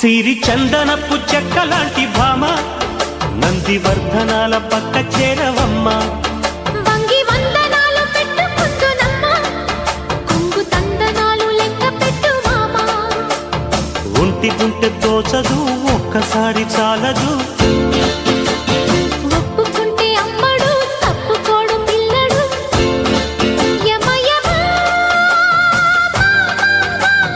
సిరి చందనపు చెక్కలాంటి భామ నందివర్ధనాల పక్క చేరవమ్మ వంగి వందనాలు పెట్టుకుంటున్నమ్మ కొంగు తందనాలు లెక్క పెట్టు మామా ఒంటి గుంటె తోచదు ఒక్కసారి చాలదు